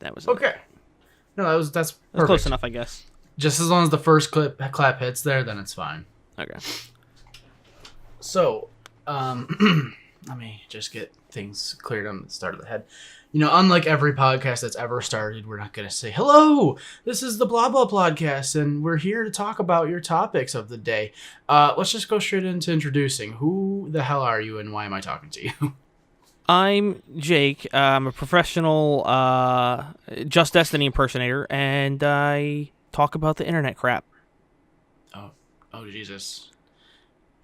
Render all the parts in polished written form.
That was Okay. No, that's perfect. That's close enough, I guess. Just as long as the first clap hits there, then it's fine. Okay. So, let me just get things cleared on the start of the head. Unlike every podcast that's ever started, we're not going to say, hello, this is the Blah Blah Podcast, and we're here to talk about your topics of the day. Let's just go straight into introducing. Who the hell are you, and why am I talking to you? I'm Jake. I'm a professional Just Destiny impersonator, and I talk about the internet crap. Oh, Jesus.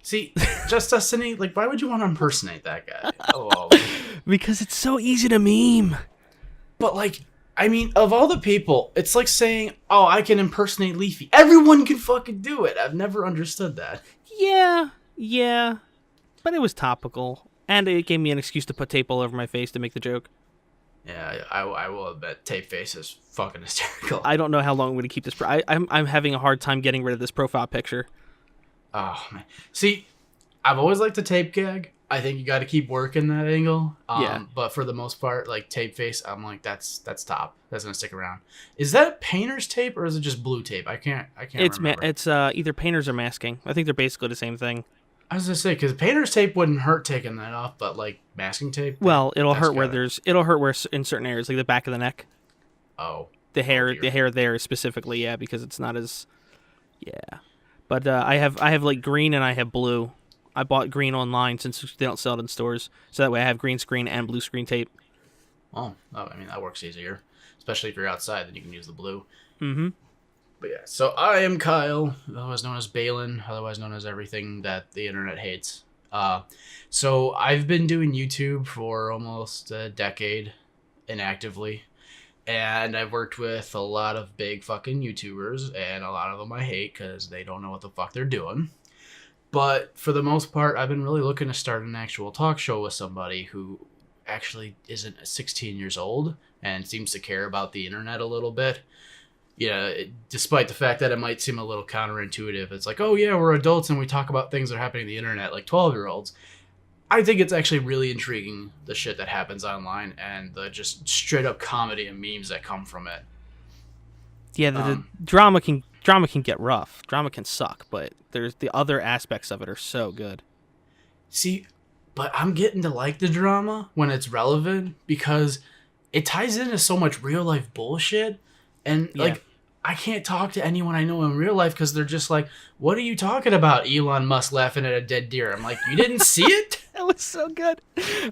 See, Just Destiny, why would you want to impersonate that guy? Oh. Because it's so easy to meme. But, of all the people, it's like saying, oh, I can impersonate Leafy. Everyone can fucking do it. I've never understood that. Yeah. But it was topical. And it gave me an excuse to put tape all over my face to make the joke. Yeah, I will admit, tape face is fucking hysterical. I don't know how long I'm going to keep this. I'm having a hard time getting rid of this profile picture. Oh, man. See, I've always liked the tape gag. I think you got to keep working that angle. Yeah. But for the most part, tape face, I'm like, that's top. That's going to stick around. Is that painter's tape or is it just blue tape? I can't remember. It's either painters or masking. I think they're basically the same thing. I was going to say, because painter's tape wouldn't hurt taking that off, but masking tape? Well, it'll hurt where in certain areas, like the back of the neck. Oh. The hair there specifically, yeah, because it's not as, yeah. But I have green and I have blue. I bought green online since they don't sell it in stores, so that way I have green screen and blue screen tape. Oh, I mean that works easier, especially if you're outside. Then you can use the blue. Mm-hmm. But yeah, so I am Kyle, otherwise known as Balin, otherwise known as everything that the internet hates. So I've been doing YouTube for almost a decade, inactively. And I've worked with a lot of big fucking YouTubers, and a lot of them I hate because they don't know what the fuck they're doing. But for the most part, I've been really looking to start an actual talk show with somebody who actually isn't 16 years old and seems to care about the internet a little bit. Despite the fact that it might seem a little counterintuitive. It's like, oh yeah, we're adults and we talk about things that are happening on the internet like 12-year-olds. I think it's actually really intriguing, the shit that happens online and the just straight up comedy and memes that come from it. Yeah, the drama can get rough. Drama can suck, but there's the other aspects of it are so good. See, but I'm getting to like the drama when it's relevant because it ties into so much real life bullshit. And I can't talk to anyone I know in real life because they're just like, what are you talking about? Elon Musk laughing at a dead deer. I'm like, you didn't see it? That was so good.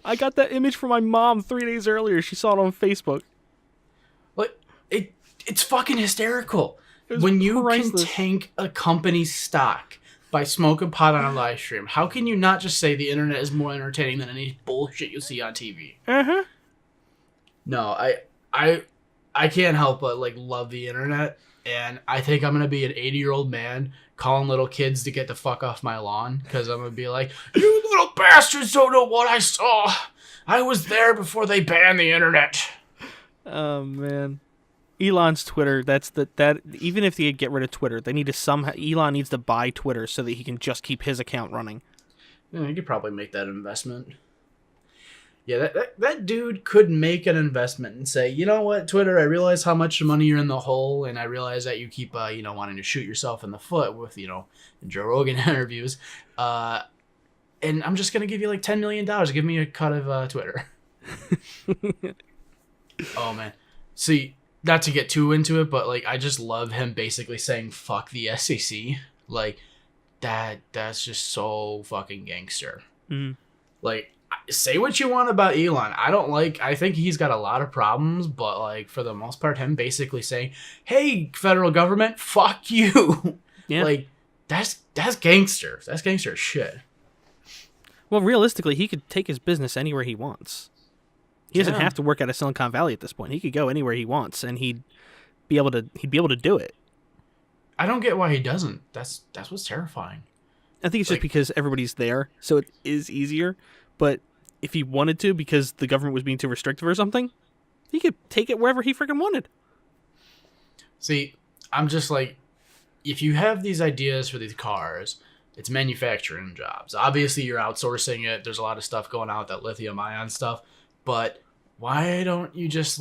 I got that image from my mom 3 days earlier. She saw it on Facebook. It's fucking hysterical. When you priceless. can tank a company's stock by smoking pot on a live stream, how can you not just say the internet is more entertaining than any bullshit you see on TV? Uh-huh. No, I can't help but love the internet, and I think I'm gonna be an 80-year-old man calling little kids to get the fuck off my lawn because I'm gonna be like, you little bastards don't know what I saw. I was there before they banned the internet. Oh man, Elon's Twitter. That even if they get rid of Twitter, they need to Elon needs to buy Twitter so that he can just keep his account running. Yeah, you could probably make that investment. Yeah, that dude could make an investment and say, you know what, Twitter, I realize how much money you're in the hole, and I realize that you keep, wanting to shoot yourself in the foot with, Joe Rogan interviews, and I'm just going to give you, $10 million. Give me a cut of Twitter. Oh, man. See, not to get too into it, but, I just love him basically saying, fuck the SEC. That's just so fucking gangster. Mm-hmm. Say what you want about Elon. I think he's got a lot of problems, but for the most part, him basically saying, hey, federal government, fuck you. Yeah. That's gangster. That's gangster as shit. Well, realistically, he could take his business anywhere he wants. He doesn't have to work out of Silicon Valley at this point. He could go anywhere he wants, and he'd be able to do it. I don't get why he doesn't. That's what's terrifying. I think it's just because everybody's there, so it is easier. But if he wanted to, because the government was being too restrictive or something, he could take it wherever he freaking wanted. See, I'm just if you have these ideas for these cars, it's manufacturing jobs. Obviously, you're outsourcing it. There's a lot of stuff going on with that lithium ion stuff. But why don't you just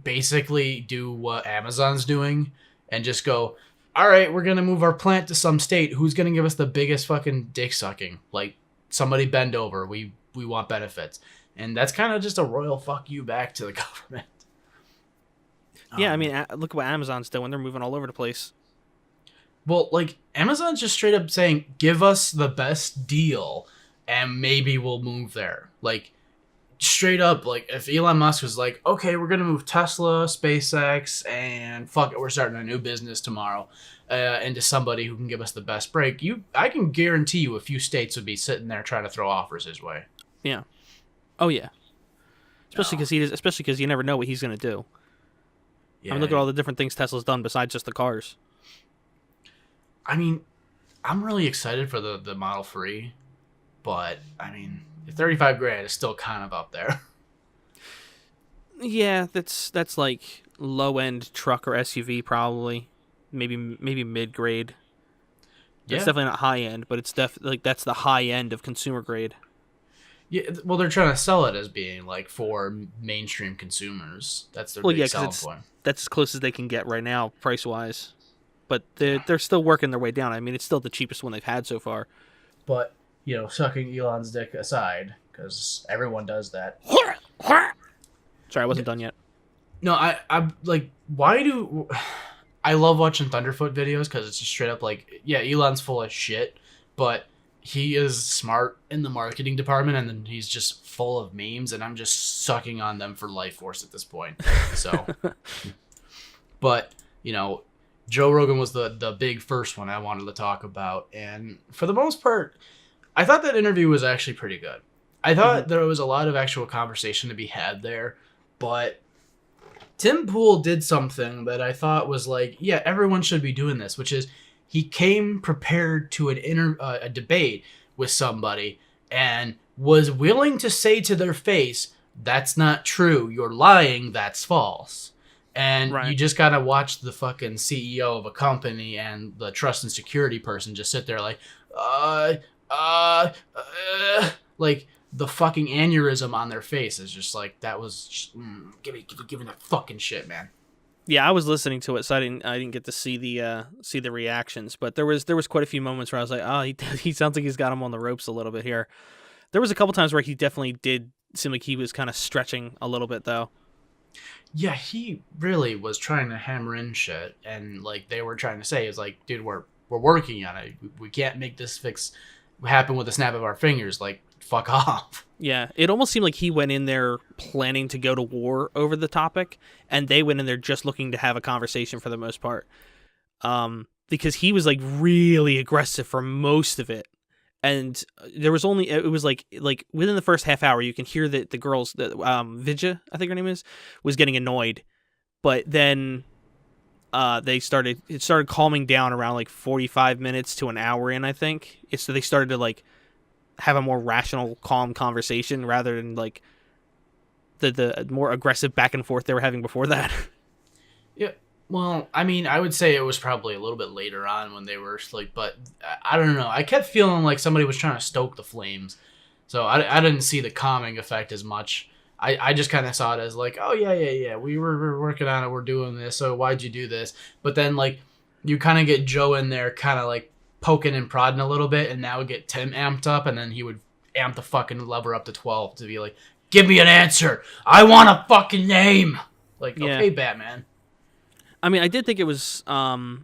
basically do what Amazon's doing and just go, all right, we're going to move our plant to some state. Who's going to give us the biggest fucking dick sucking? Like, somebody bend over. We want benefits. And that's kind of just a royal fuck you back to the government. Yeah, I mean, look at what Amazon's doing. They're moving all over the place. Well, like, Amazon's just straight up saying, give us the best deal, and maybe we'll move there. Like, straight up, like, if Elon Musk was like, okay, we're going to move Tesla, SpaceX, and fuck it, we're starting a new business tomorrow, into somebody who can give us the best break, I can guarantee you a few states would be sitting there trying to throw offers his way. Yeah. Oh, yeah. Especially because you never know what he's going to do. Yeah. I mean, look at all the different things Tesla's done besides just the cars. I mean, I'm really excited for the Model 3, but, I mean, $35,000 is still kind of up there. Yeah, that's like low-end truck or SUV probably. Maybe mid-grade. Yeah. It's definitely not high-end, but it's definitely like that's the high end of consumer grade. Yeah, well, they're trying to sell it as being like for mainstream consumers. That's their big selling point. That's as close as they can get right now, price-wise. But they're still working their way down. I mean, it's still the cheapest one they've had so far. But, you know, sucking Elon's dick aside, because everyone does that. Sorry, I wasn't done yet. No, I'm like, why do... I love watching Thunderfoot videos because it's just straight up like, yeah, Elon's full of shit, but he is smart in the marketing department, and then he's just full of memes, and I'm just sucking on them for life force at this point. So, but, you know... Joe Rogan was the big first one I wanted to talk about, and for the most part, I thought that interview was actually pretty good. I thought there was a lot of actual conversation to be had there, but Tim Pool did something that I thought was like, yeah, everyone should be doing this, which is he came prepared to a debate with somebody and was willing to say to their face, that's not true, you're lying, that's false. And you just gotta watch the fucking CEO of a company and the trust and security person just sit there like, like the fucking aneurysm on their face is just like, that was just, give me that fucking shit, man. Yeah, I was listening to it, so I didn't get to see the reactions, but there was quite a few moments where I was like, oh, he sounds like he's got him on the ropes a little bit here. There was a couple times where he definitely did seem like he was kind of stretching a little bit though. Yeah, he really was trying to hammer in shit, and like they were trying to say is like, dude, we're working on it. We can't make this fix happen with a snap of our fingers. Like, fuck off. Yeah, it almost seemed like he went in there planning to go to war over the topic, and they went in there just looking to have a conversation for the most part. Because he was like really aggressive for most of it. And there was only, it was like within the first half hour, you can hear that the girls, Vidya, I think her name is, was getting annoyed. But then it started calming down around like 45 minutes to an hour in, I think. So they started to like have a more rational, calm conversation rather than like the more aggressive back and forth they were having before that. Yeah. Well, I mean, I would say it was probably a little bit later on when they were like, but I don't know. I kept feeling like somebody was trying to stoke the flames. So I didn't see the calming effect as much. I just kind of saw it as like, oh, yeah. We were working on it. We're doing this. So why'd you do this? But then like you kind of get Joe in there kind of like poking and prodding a little bit, and that would get Tim amped up, and then he would amp the fucking lever up to 12 to be like, give me an answer. I want a fucking name. Like, yeah. Okay, Batman. I mean, I did think it was. I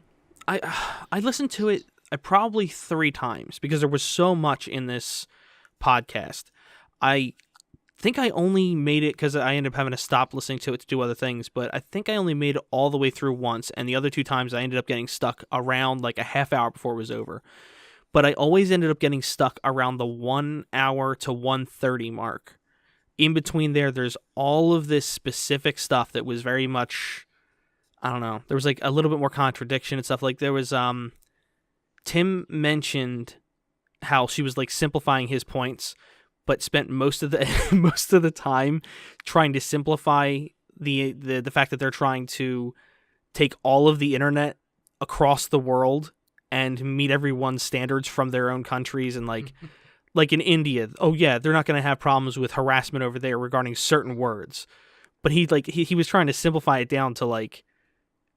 listened to it probably 3 times because there was so much in this podcast. I think I only made it because I ended up having to stop listening to it to do other things. But I think I only made it all the way through once, and the other 2 times I ended up getting stuck around like a half hour before it was over. But I always ended up getting stuck around the 1 hour to 1:30 mark. In between there's all of this specific stuff that was very much. I don't know. There was like a little bit more contradiction and stuff. Like there was, Tim mentioned how she was like simplifying his points, but spent most of the time trying to simplify the fact that they're trying to take all of the internet across the world and meet everyone's standards from their own countries. And like in India, oh yeah, they're not going to have problems with harassment over there regarding certain words. but he was trying to simplify it down to like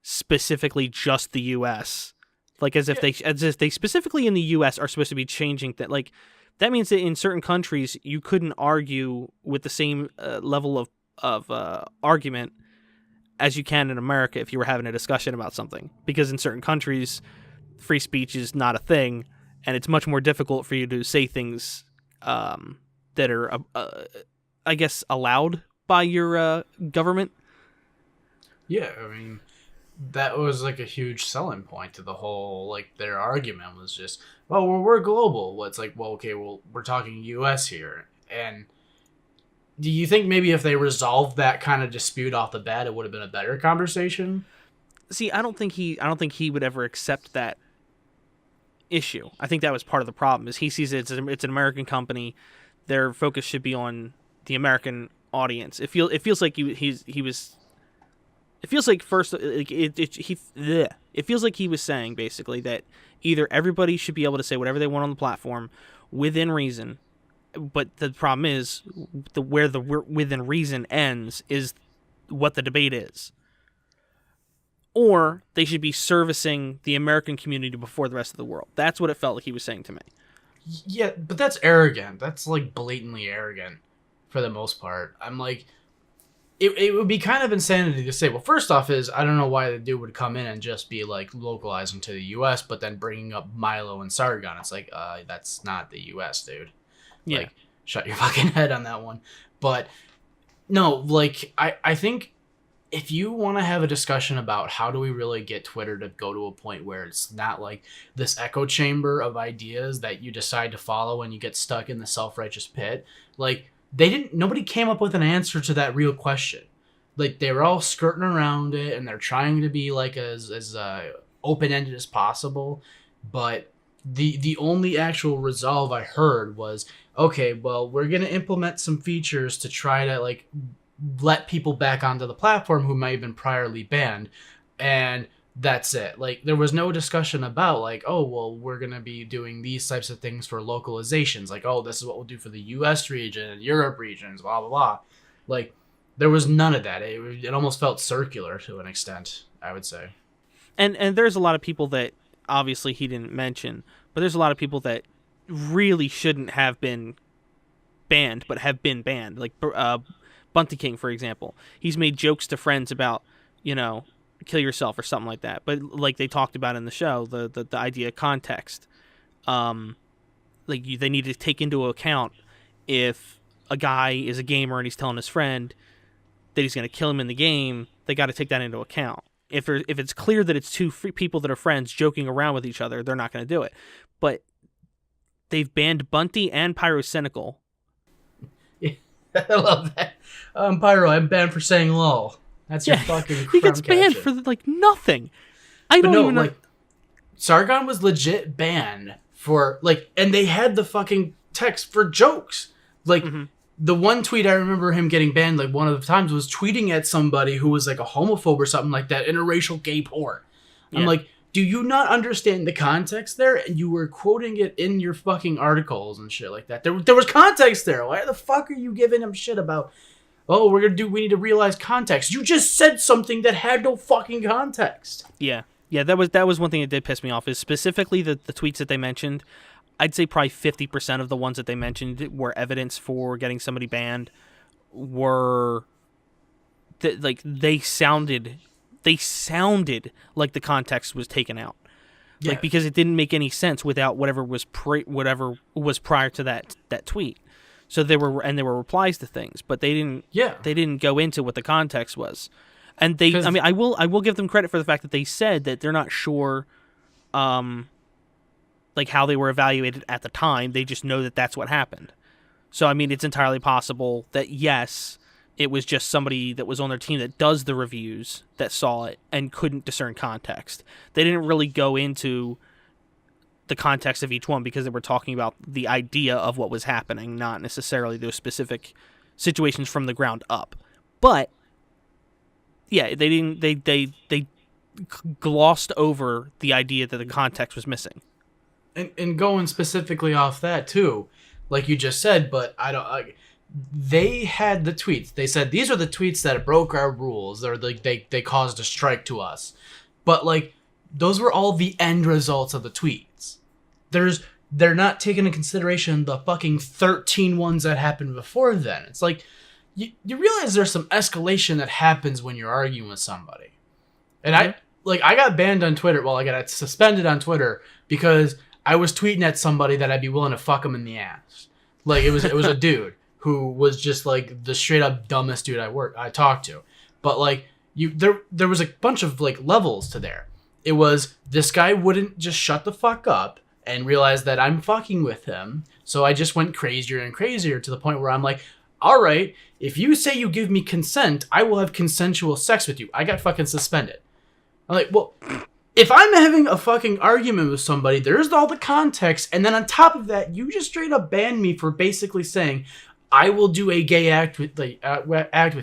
specifically just the U.S. Like as if they specifically in the U.S. are supposed to be changing that. Like that means that in certain countries you couldn't argue with the same level of argument as you can in America if you were having a discussion about something, because in certain countries free speech is not a thing, and it's much more difficult for you to say things that are I guess allowed by your government. Yeah, I mean, that was like a huge selling point to the whole, like, their argument was just, well, we're global. Well, it's like, well, okay, well, we're talking US here. And do you think maybe if they resolved that kind of dispute off the bat, it would have been a better conversation? See, I don't think he would ever accept that issue. I think that was part of the problem, is he sees it's an American company. Their focus should be on the American audience. It feels like he was. It feels like first, like it feels like he was saying basically that either everybody should be able to say whatever they want on the platform within reason, but the problem is where the within reason ends is what the debate is. Or they should be servicing the American community before the rest of the world. That's what it felt like he was saying to me. Yeah, but that's arrogant. That's like blatantly arrogant for the most part. I'm like, it would be kind of insanity to say, well, first off is, I don't know why the dude would come in and just be like localizing to the US, but then bringing up Milo and Sargon. It's like, that's not the US, dude. Yeah. Like, shut your fucking head on that one. But no, like, I think if you want to have a discussion about how do we really get Twitter to go to a point where it's not like this echo chamber of ideas that you decide to follow and you get stuck in the self-righteous pit, like, nobody came up with an answer to that real question. Like, they were all skirting around it and they're trying to be like as open-ended as possible. But the only actual resolve I heard was, okay, well, we're going to implement some features to try to like let people back onto the platform who might have been priorly banned. And that's it. Like, there was no discussion about like, oh, well, we're going to be doing these types of things for localizations. Like, oh, this is what we'll do for the US region and Europe regions, blah, blah, blah. Like, there was none of that. It almost felt circular to an extent, I would say. And there's a lot of people that obviously he didn't mention, but there's a lot of people that really shouldn't have been banned, but have been banned. Like Bunty King, for example. He's made jokes to friends about, kill yourself or something like that. But like they talked about in the show, the idea of context. They need to take into account if a guy is a gamer and he's telling his friend that he's going to kill him in the game, they got to take that into account. If it's clear that it's two people that are friends joking around with each other, they're not going to do it. But they've banned Bunty and Pyrocynical. Yeah, I love that. Pyro, I'm banned for saying lol. That's your fucking he gets banned for like nothing. I don't even know. Like, Sargon was legit banned for like, and they had the fucking text for jokes. Like, the one tweet I remember him getting banned, like one of the times, was tweeting at somebody who was like a homophobe or something like that, interracial gay porn. Yeah. I'm like, do you not understand the context there? And you were quoting it in your fucking articles and shit like that. There was context there. Why the fuck are you giving him shit about, oh, we need to realize context? You just said something that had no fucking context. Yeah. Yeah, that was one thing that did piss me off, is specifically the tweets that they mentioned. I'd say probably 50% of the ones that they mentioned were evidence for getting somebody banned were that like they sounded like the context was taken out. Yeah. Like, because it didn't make any sense without whatever was prior to that tweet. So there were replies to things, but they didn't go into what the context was. And I will give them credit for the fact that they said that they're not sure like how they were evaluated at the time. They just know that that's what happened. So, I mean, it's entirely possible that, yes, it was just somebody that was on their team that does the reviews that saw it and couldn't discern context. They didn't really go into the context of each one because they were talking about the idea of what was happening, not necessarily those specific situations from the ground up. But, yeah, they glossed over the idea that the context was missing. And going specifically off that too, like you just said, but they had the tweets. They said these are the tweets that broke our rules, or they caused a strike to us. But like those were all the end results of the tweets. They're not taking into consideration the fucking 13 ones that happened before then. It's like you realize there's some escalation that happens when you're arguing with somebody. And I got banned on Twitter. Well, I got suspended on Twitter because I was tweeting at somebody that I'd be willing to fuck him in the ass. Like it was a dude who was just like the straight up dumbest dude I talked to. But like there was a bunch of like levels to there. It was this guy wouldn't just shut the fuck up and realize that I'm fucking with him. So I just went crazier and crazier to the point where I'm like, all right, if you say you give me consent, I will have consensual sex with you. I got fucking suspended. I'm like, well, if I'm having a fucking argument with somebody, there's all the context, and then on top of that, you just straight up banned me for basically saying, I will do a gay act with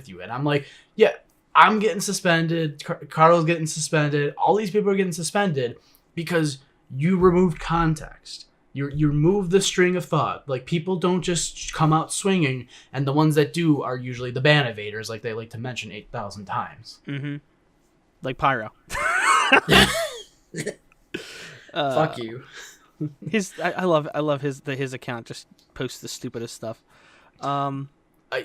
you. And I'm like, yeah, I'm getting suspended. Carl's getting suspended. All these people are getting suspended because you removed context. You remove the string of thought. Like, people don't just come out swinging, and the ones that do are usually the ban evaders, like they like to mention 8,000 times. Mm-hmm. Like Pyro. Fuck you. I love his account. Just posts the stupidest stuff.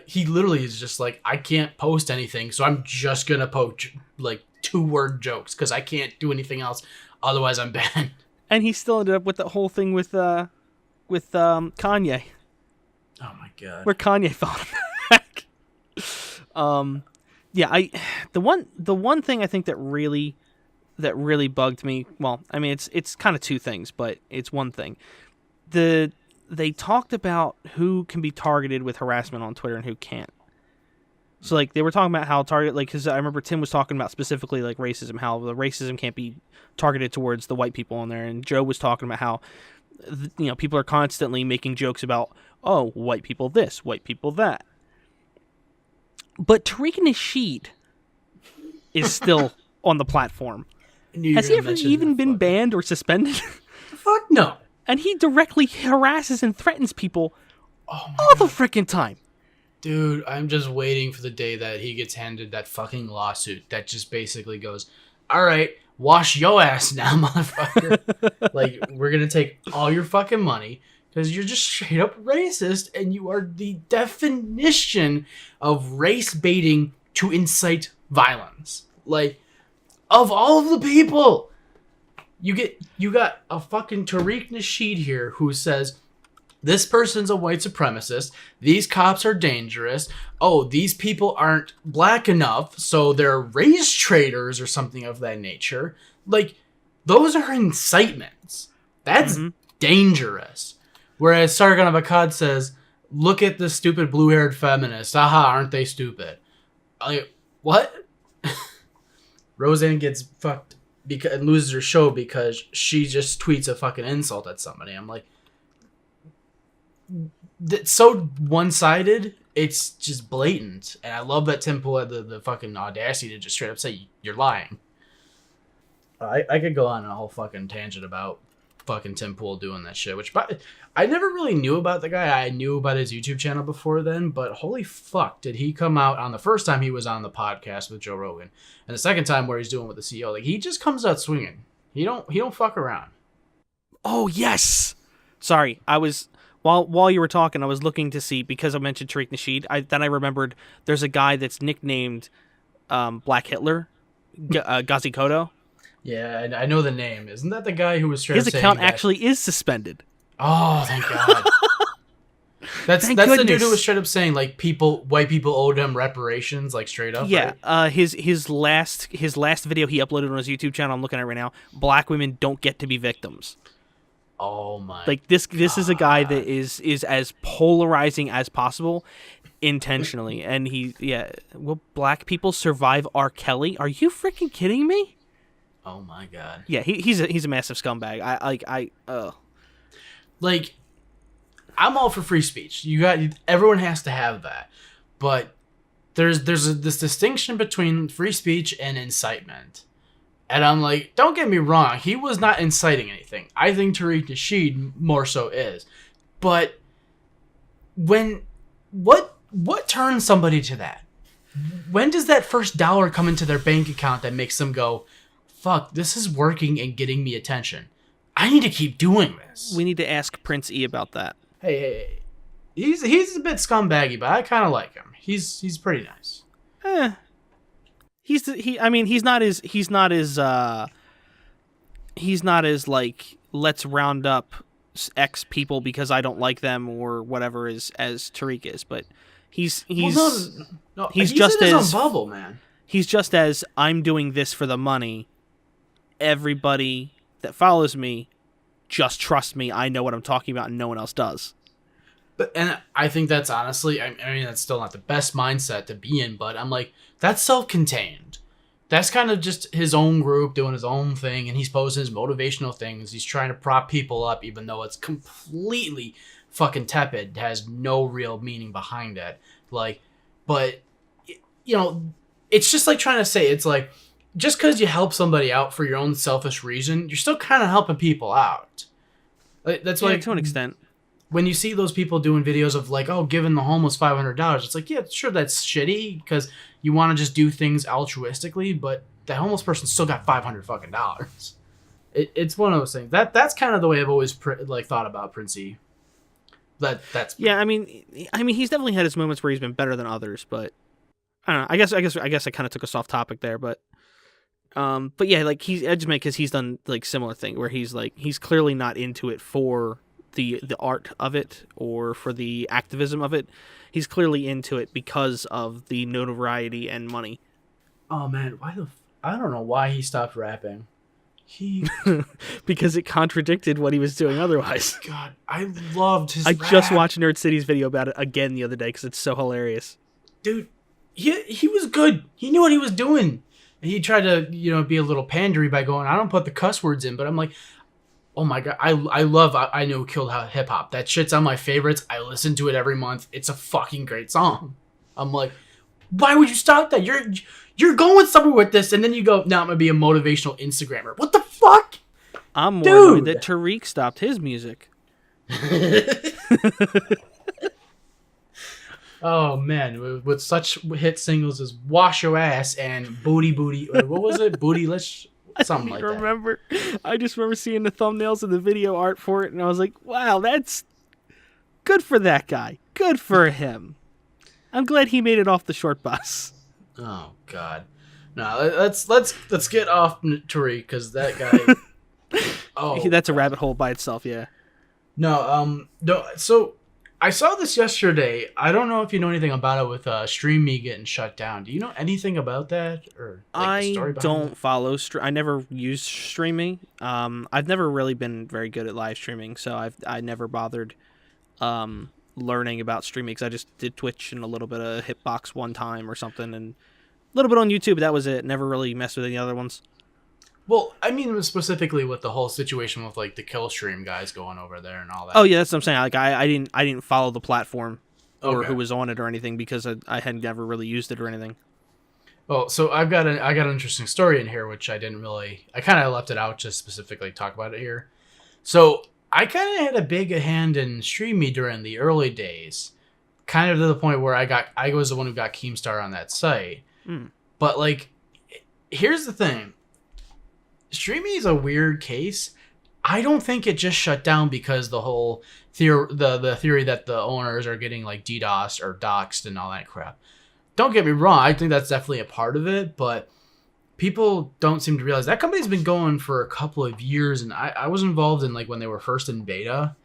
He literally is just like, I can't post anything, so I'm just gonna post like 2-word jokes because I can't do anything else. Otherwise, I'm banned. And he still ended up with the whole thing with Kanye. Oh my god. Where Kanye fought him back. Yeah, the one thing I think that really bugged me. Well, I mean, it's kind of two things, but it's one thing. They talked about who can be targeted with harassment on Twitter and who can't. So like they were talking about how because I remember Tim was talking about specifically like racism, how the racism can't be targeted towards the white people on there, and Joe was talking about how people are constantly making jokes about, oh, white people this, white people that. But Tariq Nasheed is still on the platform. Has he ever even been banned or suspended? Fuck no. And he directly harasses and threatens people all the freaking time. Dude, I'm just waiting for the day that he gets handed that fucking lawsuit that just basically goes, all right, wash your ass now, motherfucker. Like, we're going to take all your fucking money because you're just straight up racist and you are the definition of race baiting to incite violence. Like, of all of the people, you got a fucking Tariq Nasheed here who says, this person's a white supremacist. These cops are dangerous. Oh, these people aren't black enough, so they're race traitors or something of that nature. Like, those are incitements. That's dangerous. Whereas Sargon of Akkad says, look at the stupid blue-haired feminists. Aha, aren't they stupid? Like, what? Roseanne gets fucked and loses her show because she just tweets a fucking insult at somebody. I'm like, it's so one-sided, it's just blatant. And I love that Tim Pool had the fucking audacity to just straight up say, you're lying. I could go on a whole fucking tangent about fucking Tim Pool doing that shit, which I never really knew about the guy. I knew about his YouTube channel before then, but holy fuck, did he come out on the first time he was on the podcast with Joe Rogan, and the second time where he's doing with the CEO, like, he just comes out swinging. He don't fuck around. Oh yes. Sorry, I was while you were talking, I was looking to see, because I mentioned Tariq Nasheed. I remembered there's a guy that's nicknamed Black Hitler, Ghazi Kodo. Yeah, and I know the name. Isn't that the guy who was straight His up saying account that? Actually is suspended. Oh, thank God. That's the dude who was straight up saying like white people owed him reparations, like straight up. Yeah, right? his last video he uploaded on his YouTube channel, I'm looking at right now. Black women don't get to be victims. Oh my! Like this is a guy that is as polarizing as possible, intentionally. And will black people survive R. Kelly? Are you freaking kidding me? Oh my God! Yeah, he's a massive scumbag. Like, I'm all for free speech. Everyone has to have that, but there's this distinction between free speech and incitement. And I'm like, don't get me wrong, he was not inciting anything. I think Tariq Nasheed more so is. But when what turns somebody to that? When does that first dollar come into their bank account that makes them go, fuck, this is working and getting me attention. I need to keep doing this. We need to ask Prince E about that. Hey. He's a bit scumbaggy, but I kind of like him. He's pretty nice. He's not as like, let's round up X people because I don't like them or whatever as Tariq is, but he's just in his as own bubble, man. He's just as, I'm doing this for the money. Everybody that follows me, just trust me. I know what I'm talking about, and no one else does. And I think that's honestly, I mean, that's still not the best mindset to be in, but I'm like, that's self-contained. That's kind of just his own group doing his own thing, and he's posting his motivational things. He's trying to prop people up, even though it's completely fucking tepid, has no real meaning behind it. Like, but, you know, it's just like trying to say, it's like, just because you help somebody out for your own selfish reason, you're still kind of helping people out. That's like, to an extent. When you see those people doing videos of like, oh, giving the homeless $500, it's like, yeah, sure, that's shitty because you want to just do things altruistically, but the homeless person still got $500 fucking dollars. It's one of those things. That's kind of the way I've always thought about Princey. That's yeah. I mean, he's definitely had his moments where he's been better than others, but I don't know. I guess I kind of took us off topic there, but yeah, like I just meant because he's done like similar thing where he's clearly not into it for the art of it or for the activism of it. He's clearly into it because of the notoriety and money. Oh man, I don't know why he stopped rapping. Because it contradicted what he was doing otherwise. God, I loved his rap. Just watched Nerd City's video about it again the other day because it's so hilarious. Dude, he was good. He knew what he was doing. And he tried to, be a little pandery by going, I don't put the cuss words in, but I'm like, oh my God, I love I Know Who Killed Hip Hop. That shit's on my favorites. I listen to it every month. It's a fucking great song. I'm like, why would you stop that? You're going somewhere with this, and then you go, no, I'm gonna be a motivational Instagrammer. What the fuck? I'm more annoyed that Tariq stopped his music. Oh man, with such hit singles as "Wash Your Ass" and "Booty Booty," or what was it? "Bootyless," something like that. I just remember seeing the thumbnails and the video art for it, and I was like, "Wow, that's good for that guy. Good for him." I'm glad he made it off the short bus. Oh God, no. Let's get off Tariq because that guy. Oh, that's a rabbit hole by itself. Yeah. No. So I saw this yesterday. I don't know if you know anything about it with StreamMe getting shut down. Do you know anything about that or the story behind don't it? follow. I never used StreamMe. I've never really been very good at live streaming, so I never bothered learning about streaming because I just did Twitch and a little bit of Hitbox one time or something, and a little bit on YouTube. That was it. Never really messed with any other ones. Well, I mean specifically with the whole situation with like the kill stream guys going over there and all that. Oh yeah, that's what I'm saying. Like I didn't follow the platform or Okay. who was on it or anything because I had never really used it or anything. Well, so I got an interesting story in here which I kind of left it out just specifically to talk about it here. So I kind of had a big hand in StreamMe during the early days, kind of to the point where I was the one who got Keemstar on that site. But like, here's the thing. StreamMe is a weird case. I don't think it just shut down because the whole the theory that the owners are getting like DDoSed or doxed and all that crap. Don't get me wrong. I think that's definitely a part of it, but people don't seem to realize that company's been going for a couple of years, and I was involved in like when they were first in beta,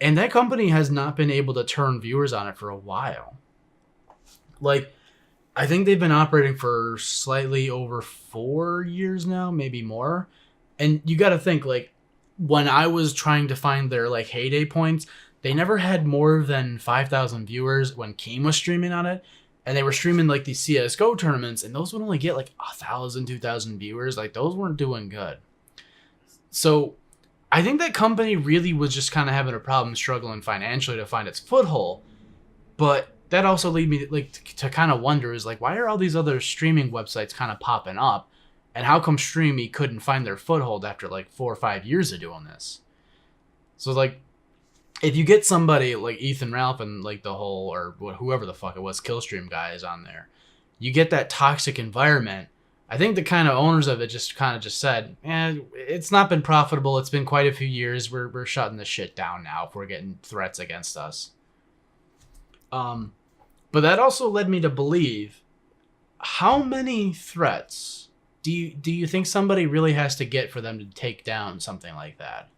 and that company has not been able to turn viewers on it for a while. Like, I think they've been operating for slightly over 4 years now, maybe more. And you got to think, like, when I was trying to find their, like, heyday points, they never had more than 5,000 viewers when Keem was streaming on it. And they were streaming, like, these CSGO tournaments, and those would only get, like, 1,000, 2,000 viewers. Like, those weren't doing good. So, I think that company really was just kind of having a problem struggling financially to find its foothold. But that also lead me to kind of wonder is like, why are all these other streaming websites kind of popping up, and how come StreamMe couldn't find their foothold after like 4 or 5 years of doing this? So like, if you get somebody like Ethan Ralph and like the whole or whoever the fuck it was Killstream guys on there, you get that toxic environment. I think the kind of owners of it just kind of just said, it's not been profitable. It's been quite a few years. We're shutting this shit down now if we're getting threats against us. But that also led me to believe, how many threats do you think somebody really has to get for them to take down something like that?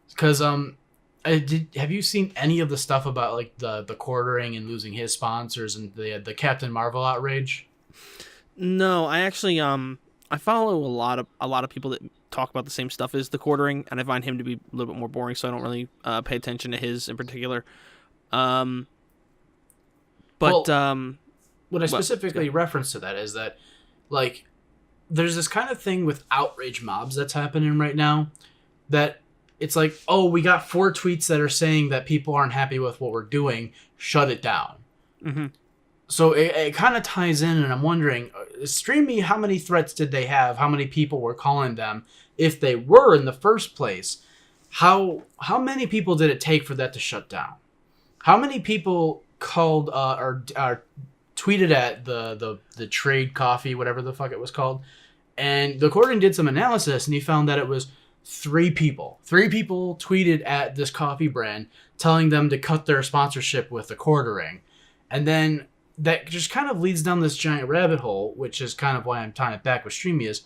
Because have you seen any of the stuff about like the quartering and losing his sponsors and the Captain Marvel outrage? No, I actually I follow a lot of people that talk about the same stuff as the quartering, and I find him to be a little bit more boring, so I don't really pay attention to his in particular. But what I specifically reference to that is that, like, there's this kind of thing with outrage mobs that's happening right now, that it's like, oh, we got 4 tweets that are saying that people aren't happy with what we're doing, shut it down. Mm-hmm. So it kind of ties in, and I'm wondering, Stream Me, how many threats did they have? How many people were calling them? If they were in the first place, how many people did it take for that to shut down? How many people called or tweeted at the trade coffee, whatever the fuck it was called? And the Quartering did some analysis, and he found that it was 3 people. 3 people tweeted at this coffee brand telling them to cut their sponsorship with the Quartering. And then that just kind of leads down this giant rabbit hole, which is kind of why I'm tying it back with Streamy, is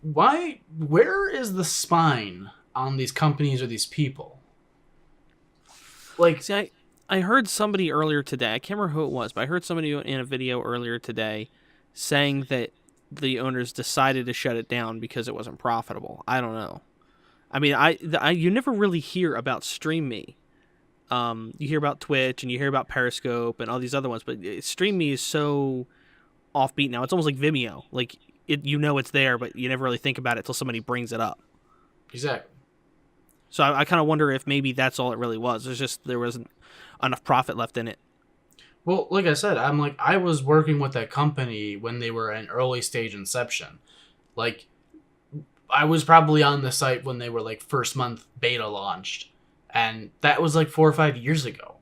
where is the spine on these companies or these people? Like, see, I heard somebody earlier today, I can't remember who it was, but I heard somebody in a video earlier today saying that the owners decided to shut it down because it wasn't profitable. I don't know. I mean, you never really hear about Stream Me. You hear about Twitch and you hear about Periscope and all these other ones, but Stream Me is so offbeat now. It's almost like Vimeo. Like, it's there, but you never really think about it until somebody brings it up. Exactly. So I kind of wonder if maybe that's all it really was. It's just there wasn't enough profit left in it. Well, like I said, I was working with that company when they were in early stage inception. Like, I was probably on the site when they were like first month beta launched. And that was like 4 or 5 years ago.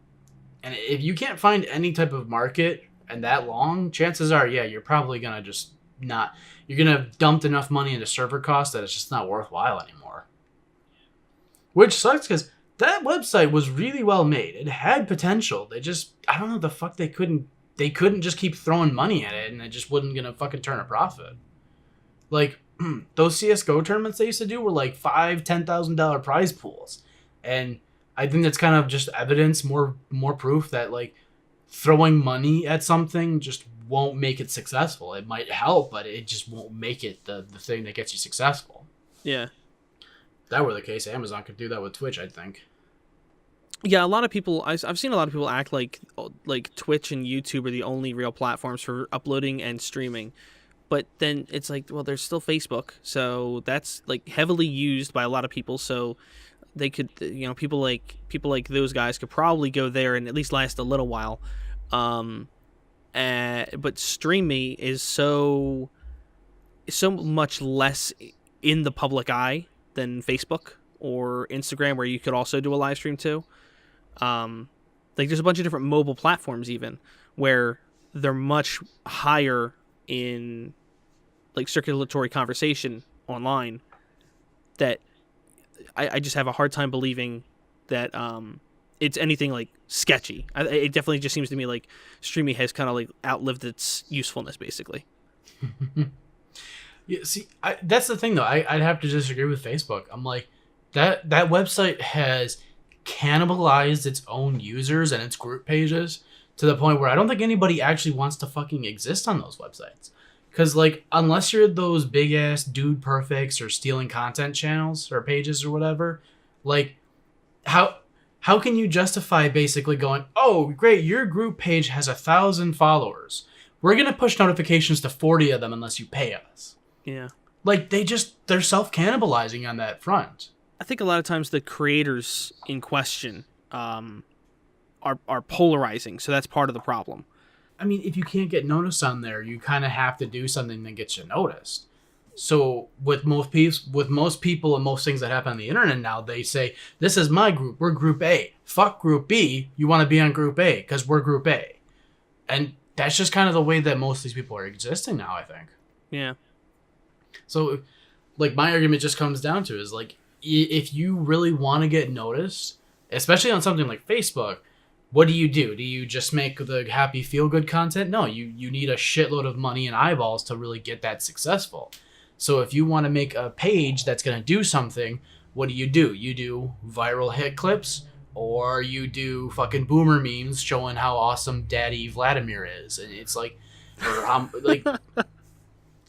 And if you can't find any type of market and that long, chances are, you're probably going to just not... You're going to have dumped enough money into server costs that it's just not worthwhile anymore. Which sucks because that website was really well made. It had potential. They just... I don't know the fuck they couldn't... They couldn't just keep throwing money at it and it just wasn't going to fucking turn a profit. Like, those CSGO tournaments they used to do were like $5,000, $10,000 prize pools. And I think that's kind of just evidence, more proof that, like, throwing money at something just won't make it successful. It might help, but it just won't make it the thing that gets you successful. Yeah. If that were the case, Amazon could do that with Twitch, I think. Yeah, a lot of people... I've seen a lot of people act like Twitch and YouTube are the only real platforms for uploading and streaming. But then it's like, well, there's still Facebook. So that's, like, heavily used by a lot of people, so... They could, people like those guys could probably go there and at least last a little while. But Stream Me is so much less in the public eye than Facebook or Instagram, where you could also do a live stream too. Like, there's a bunch of different mobile platforms even where they're much higher in, like, circulatory conversation online that I just have a hard time believing that it's anything like sketchy. It definitely just seems to me like Streamy has kind of like outlived its usefulness, basically. Yeah, see, that's the thing though. I'd have to disagree with Facebook. I'm like, that website has cannibalized its own users and its group pages to the point where I don't think anybody actually wants to fucking exist on those websites. Because, like, unless you're those big-ass Dude Perfects or stealing content channels or pages or whatever, like, how can you justify basically going, oh, great, your group page has 1,000 followers. We're going to push notifications to 40 of them unless you pay us. Yeah. Like, they're self-cannibalizing on that front. I think a lot of times the creators in question are polarizing, so that's part of the problem. I mean, if you can't get noticed on there, you kind of have to do something that gets you noticed. So with most people and most things that happen on the internet now, they say, "This is my group. We're Group A. Fuck Group B. You want to be on Group A because we're Group A." And that's just kind of the way that most of these people are existing now, I think. Yeah. So, like, my argument just comes down to is, like, if you really want to get noticed, especially on something like Facebook, what do? Do you just make the happy feel-good content? No, you need a shitload of money and eyeballs to really get that successful. So if you want to make a page that's going to do something, what do? You do viral hit clips, or you do fucking boomer memes showing how awesome Daddy Vladimir is. And it's like, or like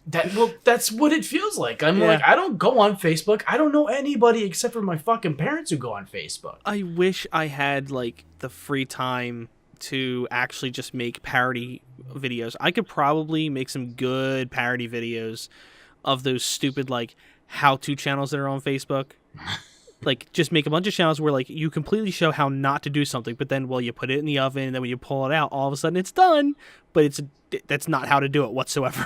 that. Well, that's what it feels like. I'm like, I don't go on Facebook. I don't know anybody except for my fucking parents who go on Facebook. I wish I had like the free time to actually just make parody videos. I could probably make some good parody videos of those stupid like how-to channels that are on Facebook. Like, just make a bunch of channels where like you completely show how not to do something, but then you put it in the oven, and then when you pull it out, all of a sudden it's done. But that's not how to do it whatsoever.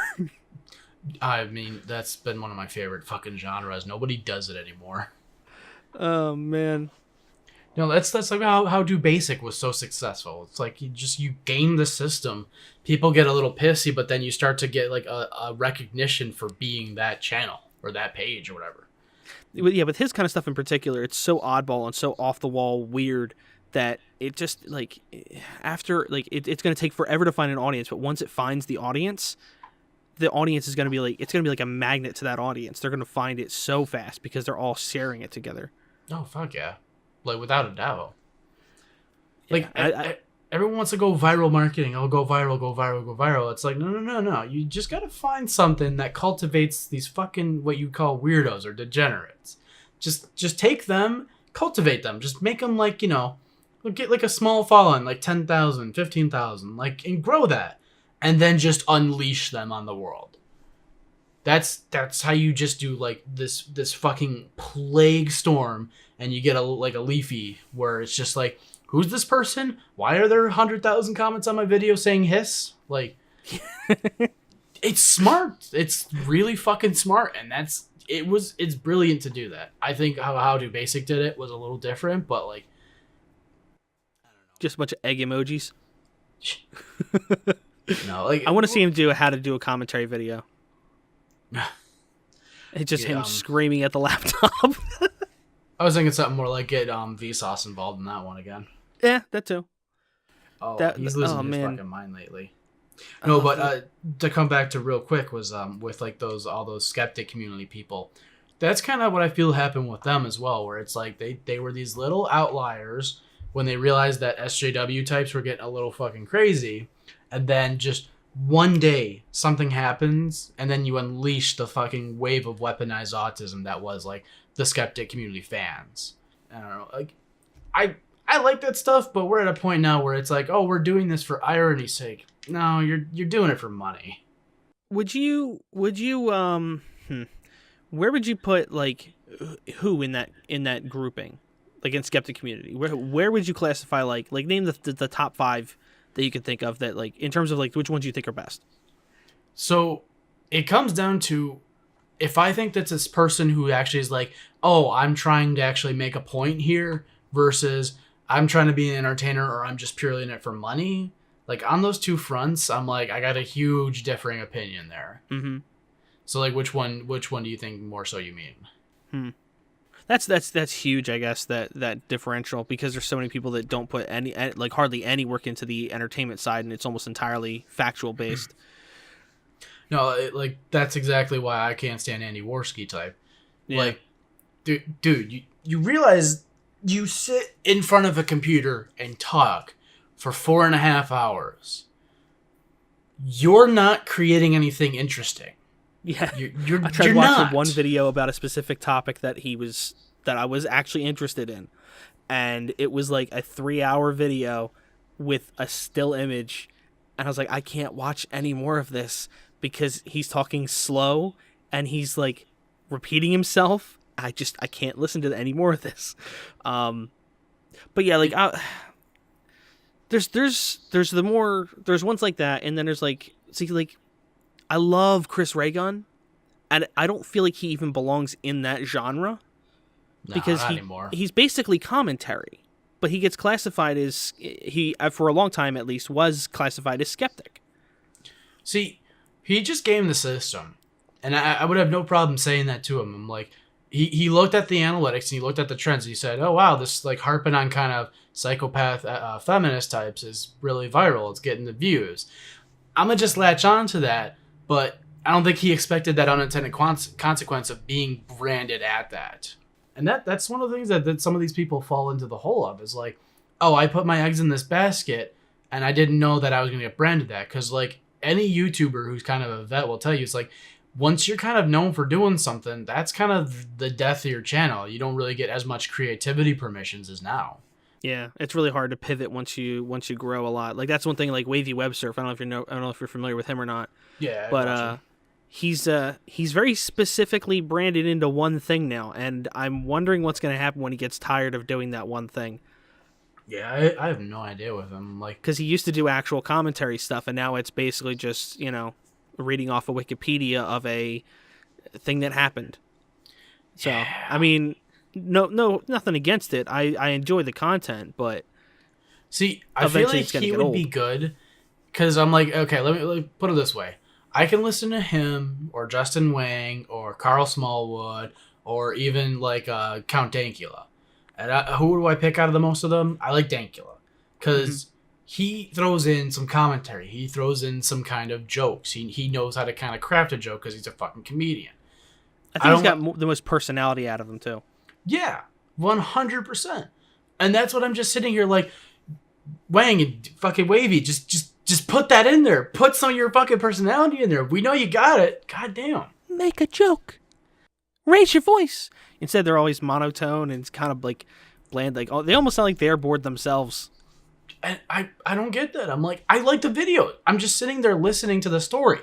I mean, that's been one of my favorite fucking genres. Nobody does it anymore. Oh man. No, that's like how Do Basic was so successful. It's like you game the system. People get a little pissy, but then you start to get like a recognition for being that channel or that page or whatever. Yeah, with his kind of stuff in particular, it's so oddball and so off the wall weird that it just like after like it's going to take forever to find an audience, but once it finds the audience is going to be like, it's going to be like a magnet to that audience. They're going to find it so fast because they're all sharing it together. Oh fuck yeah. Like, without a doubt. Yeah, like, everyone wants to go viral marketing. Oh, go viral, go viral, go viral. It's like, no. You just got to find something that cultivates these fucking, what you call weirdos or degenerates. Just take them, cultivate them. Just make them, like, get, like, a small following, like 10,000, 15,000, like, and grow that. And then just unleash them on the world. That's how you just do, like, this fucking plague storm, and you get a Leafy where it's just like, who's this person? Why are there 100,000 comments on my video saying hiss? Like, it's smart. It's really fucking smart, and it's brilliant to do that. I think how Do Basic did it was a little different, but like, I don't know. Just a bunch of egg emojis. No, like, I want to see him do how to do a commentary video. It's just him screaming at the laptop. I was thinking something more like get Vsauce involved in that one again. Yeah, that too. Oh, he's losing his fucking mind lately. No, but to come back to real quick was with like all those skeptic community people. That's kind of what I feel happened with them as well, where it's like they were these little outliers when they realized that SJW types were getting a little fucking crazy, and then just one day something happens, and then you unleash the fucking wave of weaponized autism that was like the skeptic community fans. I don't know, like I like that stuff, but we're at a point now where it's like, oh, we're doing this for irony's sake. No, you're doing it for money. Would you where would you put like who in that grouping, like in skeptic community? Where would you classify like name the top 5 that you could think of that, like, in terms of like which ones you think are best? So it comes down to, if I think that's this person who actually is like, oh, I'm trying to actually make a point here versus I'm trying to be an entertainer or I'm just purely in it for money. Like, on those two fronts, I'm like, I got a huge differing opinion there. Mm-hmm. So like, which one do you think more so you mean? That's huge, I guess, that differential, because there's so many people that don't put hardly any work into the entertainment side, and it's almost entirely factual based. No, like, that's exactly why I can't stand Andy Worski type. Yeah. Like, dude, you realize you sit in front of a computer and talk for 4.5 hours. You're not creating anything interesting. Yeah, I tried watching one video about a specific topic that I was actually interested in, and it was like a 3-hour video with a still image, and I was like, I can't watch any more of this because he's talking slow and he's like repeating himself. I can't listen to any more of this. But yeah, like there's ones like that, and then there's like, see, like, I love Chris Ray Gun, and I don't feel like he even belongs in that genre No, because not anymore. he's basically commentary, but he gets classified as for a long time at least was classified as skeptic. See, he just gamed the system, and I would have no problem saying that to him. I'm like, he looked at the analytics and he looked at the trends. And he said, "Oh wow, this like harping on kind of psychopath feminist types is really viral. It's getting the views." I'm gonna just latch on to that, but I don't think he expected that unintended consequence of being branded at that. And that's one of the things that some of these people fall into the hole of is like, oh, I put my eggs in this basket and I didn't know that I was gonna get branded that. Because like any YouTuber who's kind of a vet will tell you, it's like once you're kind of known for doing something, that's kind of the death of your channel. You don't really get as much creativity permissions as now. Yeah, it's really hard to pivot once you grow a lot. Like that's one thing. Like Wavy Web Surf. I don't know if you're familiar with him or not. Yeah, but he's very specifically branded into one thing now, and I'm wondering what's going to happen when he gets tired of doing that one thing. Yeah, I have no idea with him. Like, because he used to do actual commentary stuff, and now it's basically just reading off of Wikipedia of a thing that happened. So I mean. No, nothing against it. I enjoy the content, but see, I feel like he would be good because I'm like, okay, let me put it this way: I can listen to him or Justin Wang or Carl Smallwood or even like Count Dankula. And who do I pick out of the most of them? I like Dankula because he throws in some commentary. He throws in some kind of jokes. He knows how to kind of craft a joke because he's a fucking comedian. I think he's got the most personality out of them too. Yeah, 100%. And that's what I'm just sitting here like, Wang and fucking Wavy, just put that in there. Put some of your fucking personality in there. We know you got it. God damn. Make a joke. Raise your voice. Instead, they're always monotone and it's kind of like bland. Like they almost sound like they're bored themselves. And I don't get that. I'm like, I like the video. I'm just sitting there listening to the story.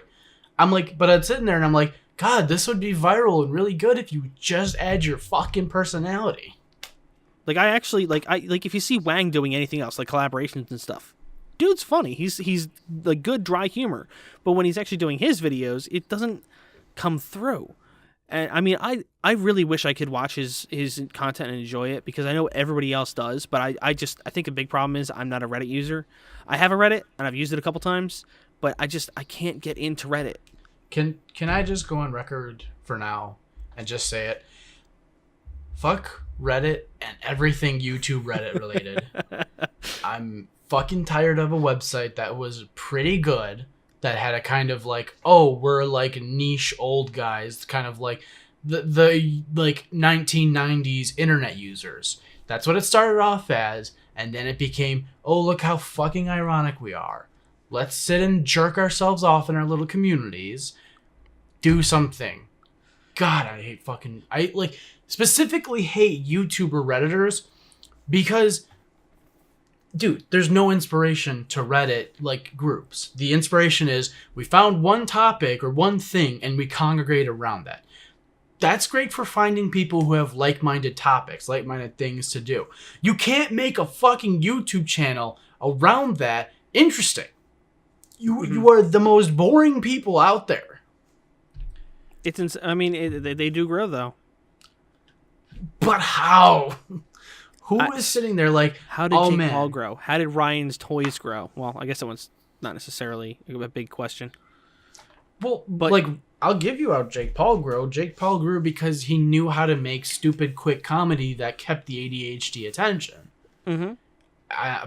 I'm like, but I'm sitting there and I'm like, God, this would be viral and really good if you just add your fucking personality. Like I actually like if you see Wang doing anything else like collaborations and stuff, dude's funny. He's like good dry humor, but when he's actually doing his videos, it doesn't come through. And I mean, I really wish I could watch his content and enjoy it because I know everybody else does, but I think a big problem is I'm not a Reddit user. I have a Reddit and I've used it a couple times, but I can't get into Reddit. Can I just go on record for now and just say it? Fuck Reddit and everything YouTube Reddit related. I'm fucking tired of a website that was pretty good that had a kind of like, oh, we're like niche old guys, kind of like the like 1990s internet users. That's what it started off as, and then it became, oh, look how fucking ironic we are. Let's sit and jerk ourselves off in our little communities. Do something. God, I like specifically hate YouTuber Redditors because, dude, there's no inspiration to Reddit like groups. The inspiration is we found one topic or one thing and we congregate around that. That's great for finding people who have like-minded topics, like-minded things to do. You can't make a fucking YouTube channel around that interesting. You are the most boring people out there. They do grow though. But how? Who is sitting there like, how did Jake Paul grow? How did Ryan's toys grow? Well, I guess that one's not necessarily a big question. Well, but like, I'll give you how Jake Paul grew. Jake Paul grew because he knew how to make stupid, quick comedy that kept the ADHD attention. Mm-hmm.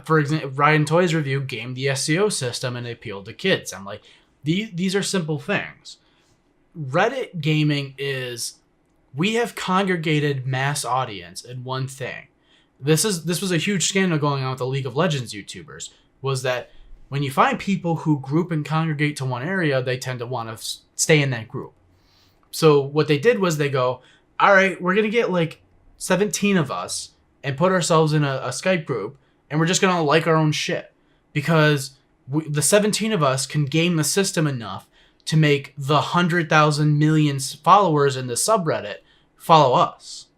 For example, Ryan Toy's review gamed the SEO system and appealed to kids. I'm like, these are simple things. Reddit gaming is, we have congregated mass audience in one thing. This was a huge scandal going on with the League of Legends YouTubers, was that when you find people who group and congregate to one area, they tend to want to stay in that group. So what they did was they go, all right, we're going to get like 17 of us and put ourselves in a Skype group, and we're just going to like our own shit. Because the 17 of us can game the system enough to make the 100,000 million followers in the subreddit follow us.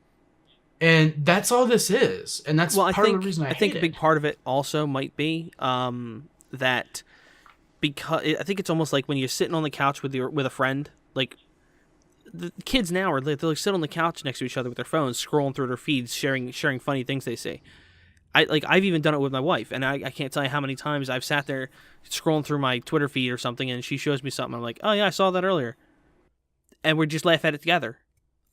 And that's all this is. And that's part of the reason I think a big part of it also might be that because I think it's almost like when you're sitting on the couch with a friend, like the kids now are they'll like sit on the couch next to each other with their phones, scrolling through their feeds, sharing funny things they see. I've even done it with my wife, and I can't tell you how many times I've sat there scrolling through my Twitter feed or something, and she shows me something. I'm like, oh yeah, I saw that earlier, and we just laugh at it together.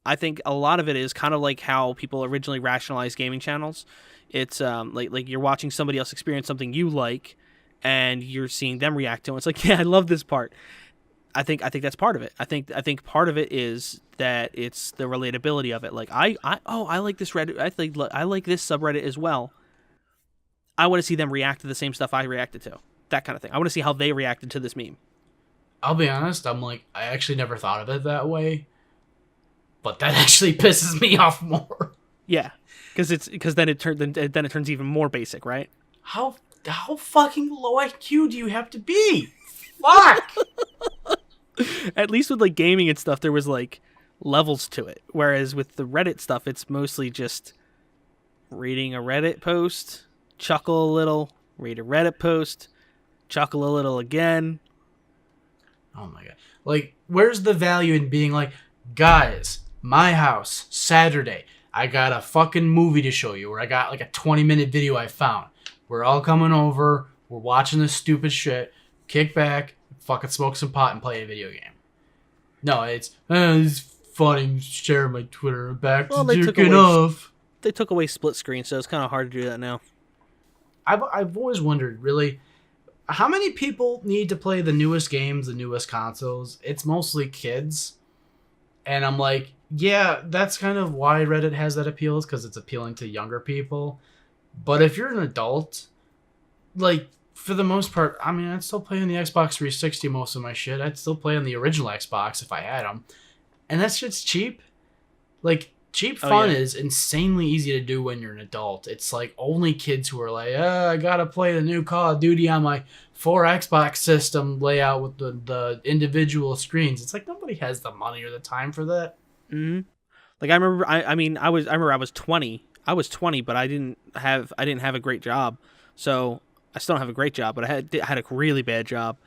I think a lot of it is kind of like how people originally rationalized gaming channels. It's like you're watching somebody else experience something you like, and you're seeing them react to it. It's like, yeah, I love this part. I think that's part of it. I think part of it is that it's the relatability of it. Like I like this Reddit. I like this subreddit as well. I want to see them react to the same stuff I reacted to. That kind of thing. I want to see how they reacted to this meme. I'll be honest, I'm like, I actually never thought of it that way. But that actually pisses me off more. Yeah. Because then it turns even more basic, right? How fucking low IQ do you have to be? Fuck! At least with like gaming and stuff, there was like levels to it. Whereas with the Reddit stuff, it's mostly just reading a Reddit post, chuckle a little, read a Reddit post, chuckle a little again. Oh my god. Like, where's the value in being like, guys, my house, Saturday, I got a fucking movie to show you, or I got like a 20-minute video I found. We're all coming over, we're watching this stupid shit, kick back, fucking smoke some pot and play a video game. No, it's funny, share my Twitter back to jerking off. They took away split screen, so it's kind of hard to do that now. I've always wondered, really, how many people need to play the newest games, the newest consoles? It's mostly kids. And I'm like, yeah, that's kind of why Reddit has that appeal, is because it's appealing to younger people. But if you're an adult, like, for the most part, I mean, I'd still play on the Xbox 360 most of my shit. I'd still play on the original Xbox if I had them. And that shit's cheap. Like, cheap fun is insanely easy to do when you're an adult. It's like only kids who are like, I gotta play the new Call of Duty on my 4 Xbox system layout with the individual screens. It's like nobody has the money or the time for that. Mm-hmm. Like I remember, I was 20. I was 20, but I didn't have a great job. So I still don't have a great job, but I had a really bad job,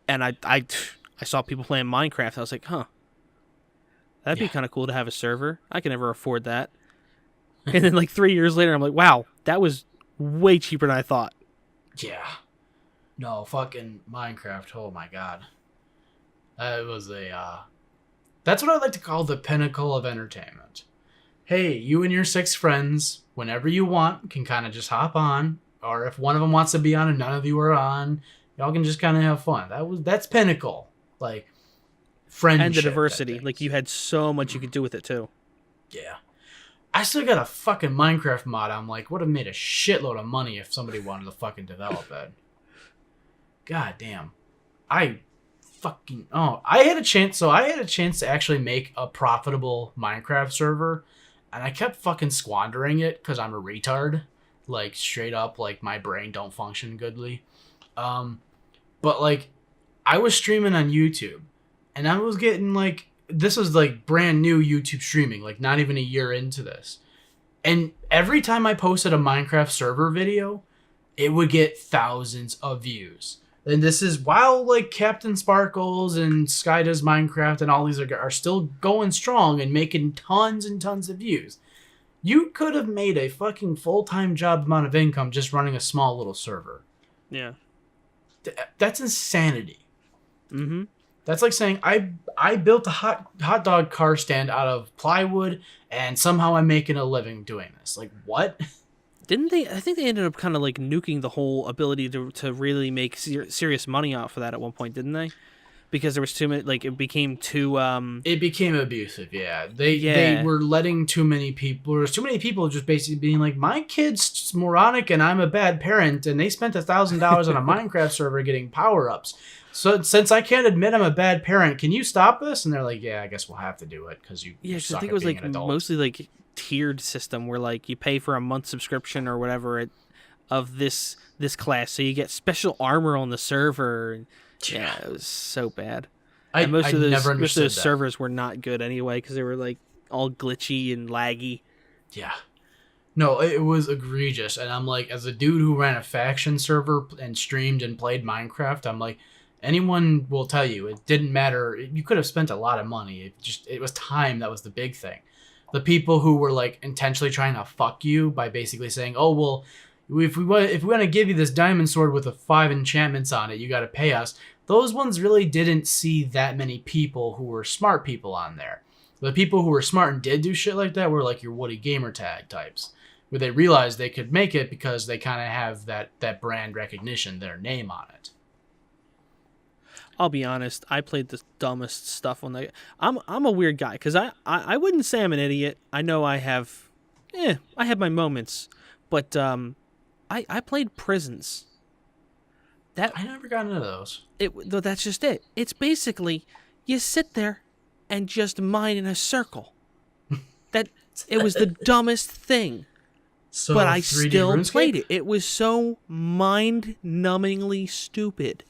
and I saw people playing Minecraft. I was like, huh. That'd be kind of cool to have a server. I can never afford that. And then like 3 years later, I'm like, wow, that was way cheaper than I thought. Yeah. No, fucking Minecraft. Oh my god. It was that's what I like to call the pinnacle of entertainment. Hey, you and your 6 friends, whenever you want, can kind of just hop on. Or if one of them wants to be on and none of you are on, y'all can just kind of have fun. That's pinnacle. Like, friendship. And the diversity. Like, you had so much you could do with it, too. Yeah. I still got a fucking Minecraft mod. I'm like, would have made a shitload of money if somebody wanted to fucking develop it. God damn. I had a chance to actually make a profitable Minecraft server, and I kept fucking squandering it because I'm a retard. Like, straight up, like, my brain don't function goodly. But, like, I was streaming on YouTube, and I was getting, like, this was, like, brand new YouTube streaming, like, not even a year into this. And every time I posted a Minecraft server video, it would get thousands of views. And this is while, like, Captain Sparkles and Sky Does Minecraft and all these are still going strong and making tons and tons of views. You could have made a fucking full-time job amount of income just running a small little server. Yeah. That's insanity. Mm-hmm. That's like saying I built a hot dog car stand out of plywood and somehow I'm making a living doing this. Like, what? Didn't they? I think they ended up kind of like nuking the whole ability to really make serious money off of that at one point, didn't they? Because there was too many, like, it became too It became abusive, yeah. They were letting too many people. There was too many people just basically being like, my kid's moronic and I'm a bad parent, and they spent $1,000 on a Minecraft server getting power-ups. So since I can't admit I'm a bad parent, can you stop this? And they're like, yeah, I guess we'll have to do it because you suck I think at it was being like an adult. mostly like tiered system where like you pay for a month subscription or whatever of this class, so you get special armor on the server. Yeah, it was so bad. Most of those servers were not good anyway because they were like all glitchy and laggy. Yeah. No, it was egregious. And I'm like, as a dude who ran a faction server and streamed and played Minecraft, I'm like, Anyone will tell you it didn't matter. You could have spent a lot of money. It was time that was the big thing. The people who were like intentionally trying to fuck you by basically saying, "Oh well, if we want to give you this diamond sword with 5 enchantments on it, you got to pay us." Those ones really didn't see that many people who were smart people on there. The people who were smart and did do shit like that were like your Woody Gamertag types, where they realized they could make it because they kind of have that brand recognition, their name on it. I'll be honest. I played the dumbest stuff on the. I'm a weird guy because I wouldn't say I'm an idiot. I know I have my moments, but I played Prisons. I never got into those. That's just it. It's basically you sit there and just mine in a circle. It was the dumbest thing. So but I 3D still RuneScape? played it. It was so mind-numbingly stupid.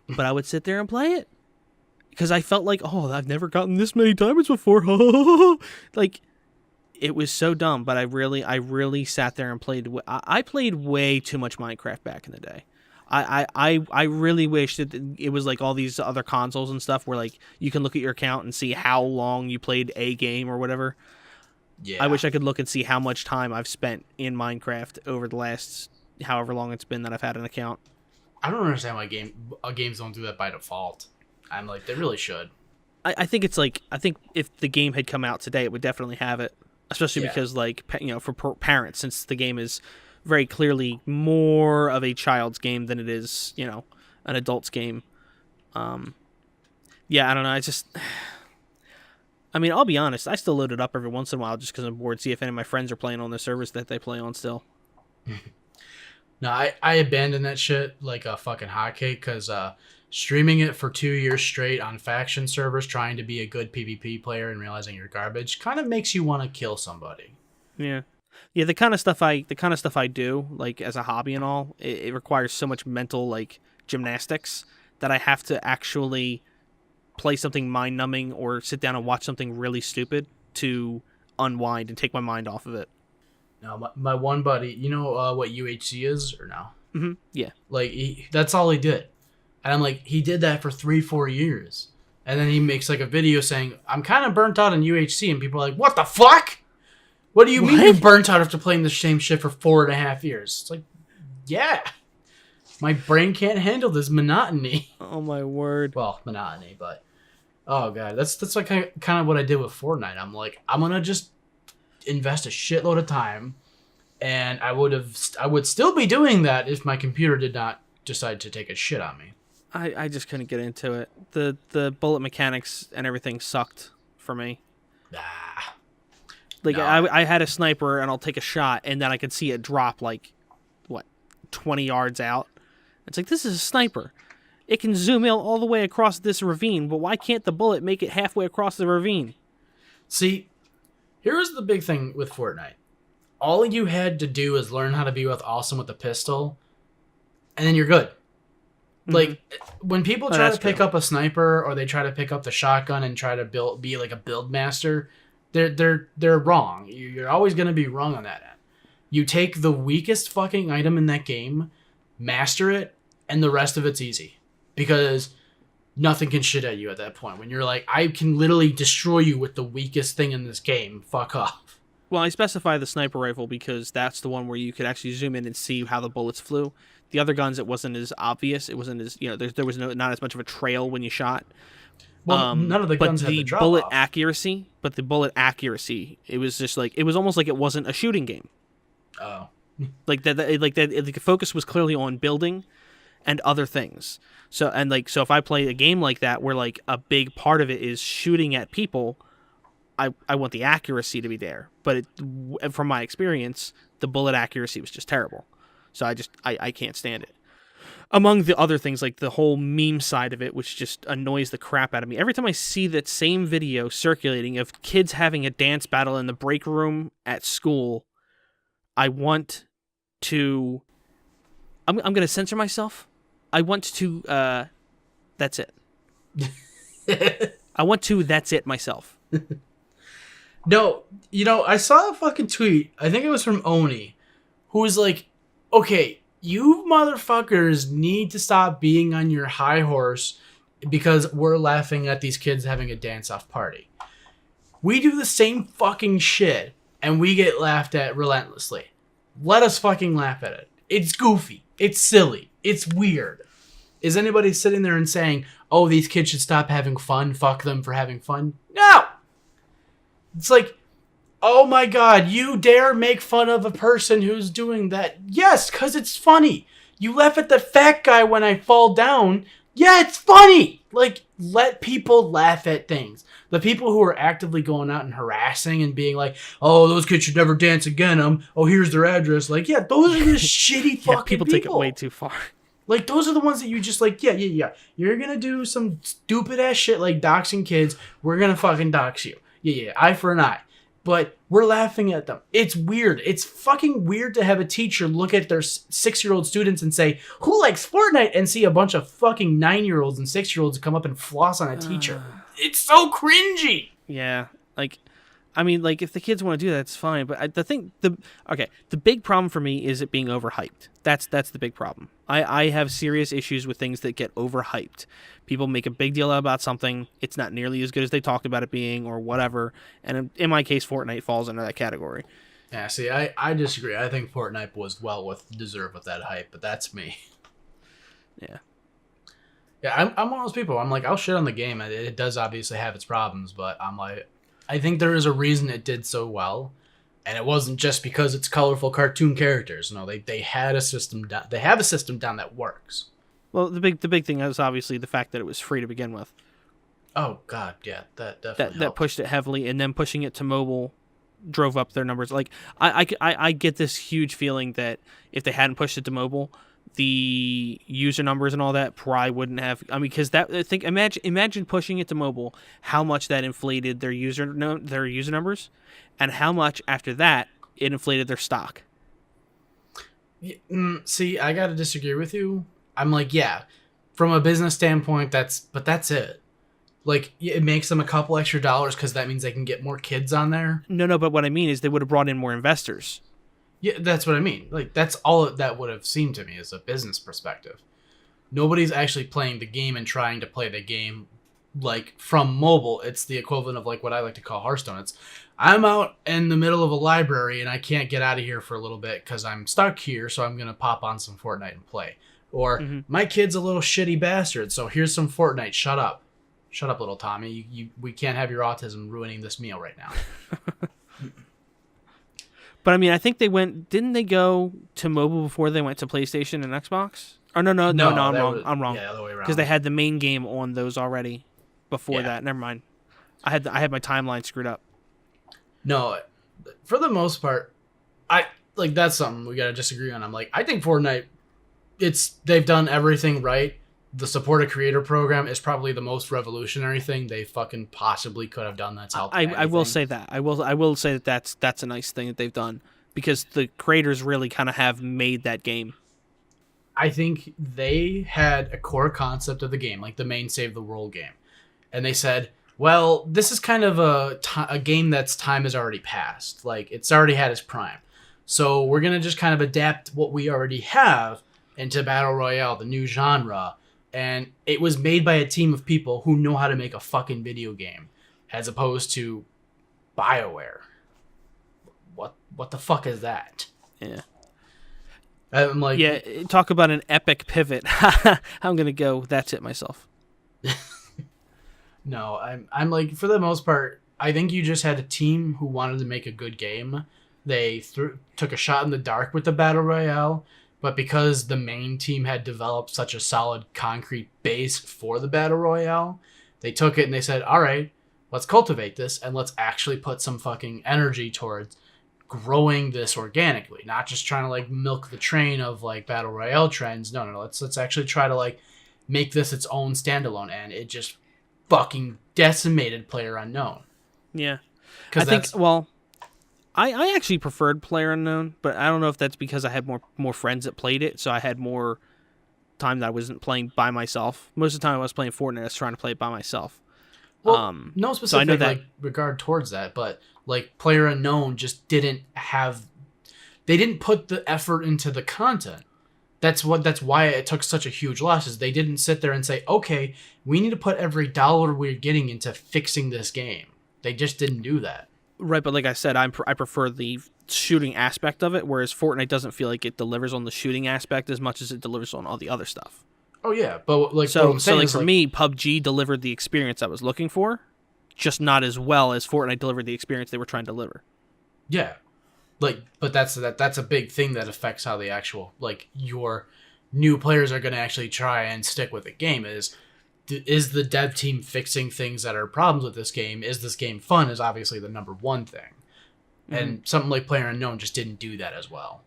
But I would sit there and play it. Because I felt like, oh, I've never gotten this many diamonds before. Like, it was so dumb. But I really sat there and played. I played way too much Minecraft back in the day. I really wish that it was like all these other consoles and stuff where like you can look at your account and see how long you played a game or whatever. Yeah. I wish I could look and see how much time I've spent in Minecraft over the last however long it's been that I've had an account. I don't understand why games don't do that by default. I'm like, they really should. I think it's like, I think if the game had come out today, it would definitely have it, especially because like, for parents, since the game is very clearly more of a child's game than it is, an adult's game. Yeah, I don't know. I mean, I'll be honest. I still load it up every once in a while just because I'm bored. See if any of my friends are playing on the servers that they play on still. No, I abandoned that shit like a fucking hotcake because streaming it for 2 years straight on faction servers, trying to be a good PvP player and realizing you're garbage, kind of makes you want to kill somebody. Yeah. Yeah, the kind of stuff I do, like as a hobby and all, it requires so much mental like gymnastics that I have to actually play something mind-numbing or sit down and watch something really stupid to unwind and take my mind off of it. No, my one buddy, you know what UHC is or no? Mm-hmm. Yeah. Like that's all he did, and I'm like, he did that for 3-4 years, and then he makes like a video saying, "I'm kind of burnt out on UHC," and people are like, "What the fuck? What do you mean you're burnt out after playing the same shit for 4.5 years?" It's like, yeah, my brain can't handle this monotony. Oh my word. Well, monotony, but oh god, that's like kind of what I did with Fortnite. I'm like, I'm gonna just invest a shitload of time, and I would still be doing that if my computer did not decide to take a shit on me. I just couldn't get into it. The bullet mechanics and everything sucked for me. Ah. Like, No. I had a sniper, and I'll take a shot, and then I could see it drop, like, 20 yards out? It's like, this is a sniper. It can zoom in all the way across this ravine, but why can't the bullet make it halfway across the ravine? See, here's the big thing with Fortnite. All you had to do is learn how to be awesome with the pistol, and then you're good. Mm-hmm. Like, when people try to pick true. up a sniper, or they try to pick up the shotgun and try to be like a build master, they're wrong. You're always going to be wrong on that end. You take the weakest fucking item in that game, master it, and the rest of it's easy. Because nothing can shit at you at that point. When you're like, I can literally destroy you with the weakest thing in this game. Fuck off. Well, I specify the sniper rifle because that's the one where you could actually zoom in and see how the bullets flew. The other guns, it wasn't as obvious. It wasn't as, there was not as much of a trail when you shot. Well, none of the guns had the drop bullet off. accuracy, it was just like, it was almost like it wasn't a shooting game. Oh. The focus was clearly on building and other things. So if I play a game like that where like a big part of it is shooting at people, I want the accuracy to be there. But from my experience, the bullet accuracy was just terrible. So I can't stand it. Among the other things, like the whole meme side of it, which just annoys the crap out of me. Every time I see that same video circulating of kids having a dance battle in the break room at school, I want to... I'm going to censor myself. I want to... that's it. I want to that's it myself. No, I saw a fucking tweet. I think it was from Oni, who was like, okay, you motherfuckers need to stop being on your high horse because we're laughing at these kids having a dance-off party. We do the same fucking shit, and we get laughed at relentlessly. Let us fucking laugh at it. It's goofy. It's silly. It's weird. Is anybody sitting there and saying, oh, these kids should stop having fun, fuck them for having fun? No! It's like, oh my god, you dare make fun of a person who's doing that? Yes, because it's funny. You laugh at the fat guy when I fall down. Yeah, it's funny. Like, let people laugh at things. The people who are actively going out and harassing and being like, oh, those kids should never dance again. Oh, here's their address. Like, yeah, those are the shitty fucking people. Take it way too far. Like, those are the ones that you just like, yeah. You're going to do some stupid ass shit like doxing kids. We're going to fucking dox you. Yeah, eye for an eye. But we're laughing at them. It's weird. It's fucking weird to have a teacher look at their 6-year-old students and say, who likes Fortnite? And see a bunch of fucking 9-year-olds and 6-year-olds come up and floss on a teacher. It's so cringy. Yeah. Like, I mean, like, if the kids want to do that, it's fine. But the big problem for me is it being overhyped. That's the big problem. I have serious issues with things that get overhyped. People make a big deal about something. It's not nearly as good as they talked about it being or whatever. And in my case, Fortnite falls into that category. Yeah, see, I disagree. I think Fortnite was deserved with that hype, but that's me. Yeah. Yeah, I'm one of those people. I'm like, I'll shit on the game. It does obviously have its problems, but I'm like, I think there is a reason it did so well. And it wasn't just because it's colorful cartoon characters. No, they had a system down. They have a system down that works. Well, the big thing is obviously the fact that it was free to begin with. Oh God, yeah, that definitely that pushed it heavily, and then pushing it to mobile drove up their numbers. Like I get this huge feeling that if they hadn't pushed it to mobile, the user numbers and all that probably wouldn't have. I mean, because imagine pushing it to mobile, how much that inflated their user numbers, and how much after that it inflated their stock. See, I gotta disagree with you. I'm like, yeah, from a business standpoint, that's it. Like, it makes them a couple extra dollars because that means they can get more kids on there. No, but what I mean is they would have brought in more investors. Yeah, that's what I mean. Like, that's all that would have seemed to me as a business perspective. Nobody's actually playing the game and trying to play the game, like, from mobile. It's the equivalent of, like, what I like to call Hearthstone. It's, I'm out in the middle of a library and I can't get out of here for a little bit because I'm stuck here, so I'm going to pop on some Fortnite and play. Or, my kid's a little shitty bastard, so here's some Fortnite. Shut up. Shut up, little Tommy. We can't have your autism ruining this meal right now. But I mean, I think didn't they go to mobile before they went to PlayStation and Xbox? Or no, I'm wrong. I'm wrong. Yeah, the other way around. Because they had the main game on those already before that. Never mind. I had my timeline screwed up. No, for the most part, that's something we gotta disagree on. I'm like, I think Fortnite, they've done everything right. The supported creator program is probably the most revolutionary thing they fucking possibly could have done. That's helped. I will say that. I will say that's a nice thing that they've done because the creators really kind of have made that game. I think they had a core concept of the game, like the main Save the World game, and they said, well, this is kind of a game that's time has already passed. Like, it's already had its prime. So we're going to just kind of adapt what we already have into Battle Royale, the new genre. And it was made by a team of people who know how to make a fucking video game, as opposed to BioWare. What the fuck is that? Yeah. I'm like... Yeah, talk about an epic pivot. I'm going to go, that's it myself. No, I'm like, for the most part, I think you just had a team who wanted to make a good game. They took a shot in the dark with the Battle Royale, but because the main team had developed such a solid concrete base for the Battle Royale, they took it and they said, all right, let's cultivate this and let's actually put some fucking energy towards growing this organically, not just trying to like milk the train of like Battle Royale trends. No, let's actually try to like make this its own standalone, and it just fucking decimated PlayerUnknown. Yeah. I think, well, I actually preferred PlayerUnknown, but I don't know if that's because I had more friends that played it, so I had more time that I wasn't playing by myself. Most of the time I was playing Fortnite, I was trying to play it by myself. Well, no specific so I know that, like regard towards that, but like PlayerUnknown just didn't have, they didn't put the effort into the content. That's why it took such a huge loss. Is they didn't sit there and say, okay, we need to put every dollar we're getting into fixing this game. They just didn't do that. Right, but like I said, I prefer the shooting aspect of it, whereas Fortnite doesn't feel like it delivers on the shooting aspect as much as it delivers on all the other stuff. Oh yeah, but like so what I'm saying like is, for me, PUBG delivered the experience I was looking for, just not as well as Fortnite delivered the experience they were trying to deliver. Yeah, like, but that's a big thing that affects how the actual, like, your new players are going to actually try and stick with the game. Is the dev team fixing things that are problems with this game? Is this game fun? Is obviously the number one thing. Mm-hmm. And something like PlayerUnknown just didn't do that as well.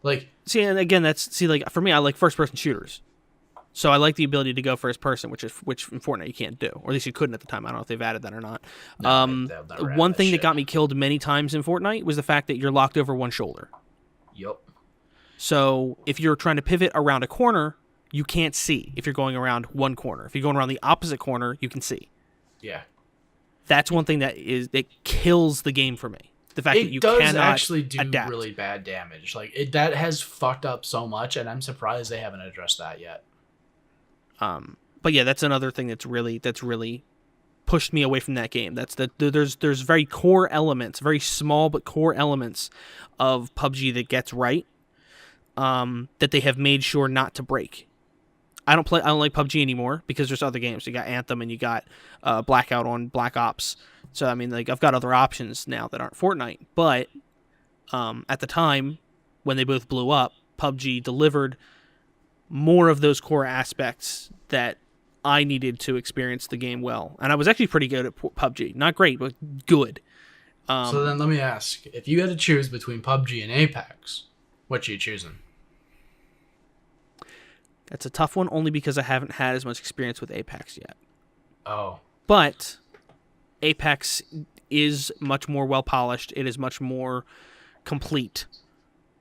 Like, see, and again, like for me, I like first person shooters. So I like the ability to go first person, which in Fortnite you can't do, or at least you couldn't at the time. I don't know if they've added that or not. One thing that got me killed many times in Fortnite was the fact that you're locked over one shoulder. Yup. So if you're trying to pivot around a corner, you can't see if you're going around one corner. If you're going around the opposite corner, you can see. Yeah. That's one thing that kills the game for me. The fact that you cannot adapt. It does actually do really bad damage. Like, that has fucked up so much, and I'm surprised they haven't addressed that yet. But yeah, that's another thing that's really pushed me away from that game. There's very core elements, very small but core elements of PUBG that gets right, that they have made sure not to break. I don't like PUBG anymore because there's other games. You got Anthem and you got Blackout on Black Ops. So I mean, like, I've got other options now that aren't Fortnite. But at the time when they both blew up, PUBG delivered more of those core aspects that I needed to experience the game well. And I was actually pretty good at PUBG. Not great, but good. So then let me ask, if you had to choose between PUBG and Apex, what are you choosing? That's a tough one, only because I haven't had as much experience with Apex yet. Oh. But Apex is much more well-polished. It is much more complete.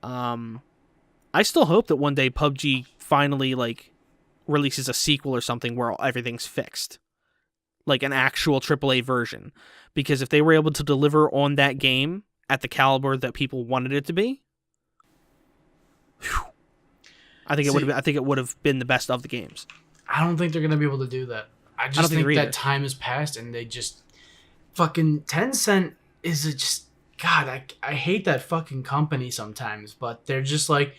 I still hope that one day PUBG finally, like, releases a sequel or something where everything's fixed. Like an actual AAA version. Because if they were able to deliver on that game at the caliber that people wanted it to be, whew, I think it would have been the best of the games. I don't think they're going to be able to do that. I just think that time has passed and they just fucking Tencent is just, God, I hate that fucking company sometimes, but they're just like,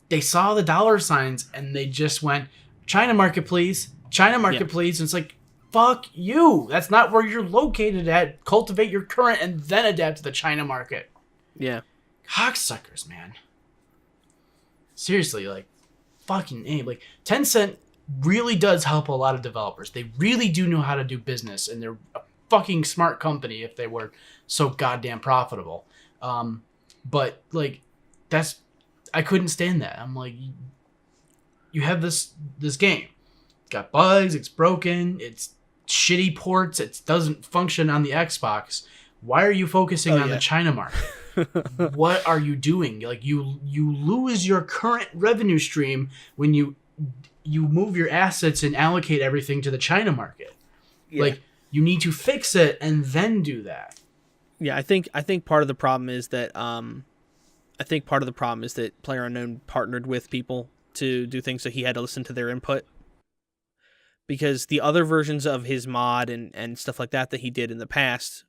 they saw the dollar signs and they just went, China market, please. China market, please. And it's like, fuck you. That's not where you're located at. Cultivate your current and then adapt to the China market. Yeah. Cocksuckers, man. Seriously, like, fucking A. Like, Tencent really does help a lot of developers. They really do know how to do business, and they're a fucking smart company if they were so goddamn profitable. But, like, I couldn't stand that. I'm like, you have this game. It's got bugs, it's broken, it's shitty ports, it doesn't function on the Xbox. Why are you focusing on the China market? What are you doing? Like, you lose your current revenue stream when you move your assets and allocate everything to the China market. Yeah. Like, you need to fix it and then do that. Yeah, I think part of the problem is that PlayerUnknown partnered with people to do things, so he had to listen to their input. Because the other versions of his mod and stuff like that he did in the past,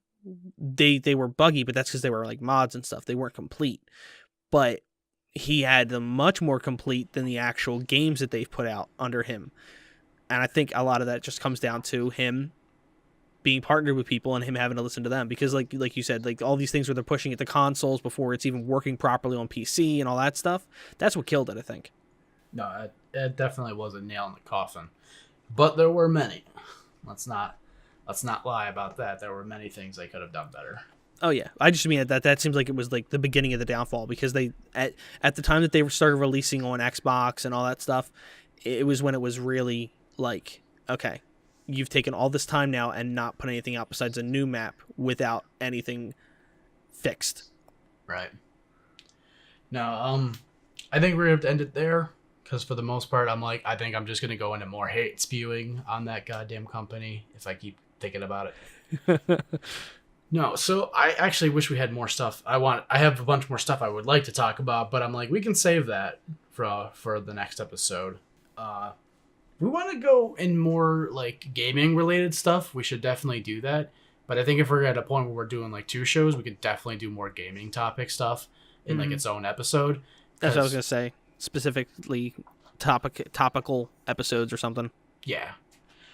they were buggy, but that's because they were like mods and stuff. They weren't complete. But he had them much more complete than the actual games that they've put out under him. And I think a lot of that just comes down to him being partnered with people and him having to listen to them. Because like you said, like all these things where they're pushing it to consoles before it's even working properly on PC and all that stuff, that's what killed it, I think. No, it definitely was a nail in the coffin. But there were many. Let's not lie about that. There were many things they could have done better. Oh yeah, I just mean that seems like it was like the beginning of the downfall, because they at the time that they started releasing on Xbox and all that stuff, it was when it was really like, okay, you've taken all this time now and not put anything out besides a new map without anything fixed. Right. No, I think we're gonna have to end it there, because for the most part, I think I'm just gonna go into more hate spewing on that goddamn company if I keep thinking about it. No, so I actually wish we had more stuff. I have a bunch more stuff I would like to talk about, but I'm like, we can save that for the next episode. Uh, we want to go in more like gaming related stuff. We should definitely do that. But I think if we're at a point where we're doing like two shows, we could definitely do more gaming topic stuff in like its own episode. That's what I was gonna say. Specifically, topical episodes or something. Yeah,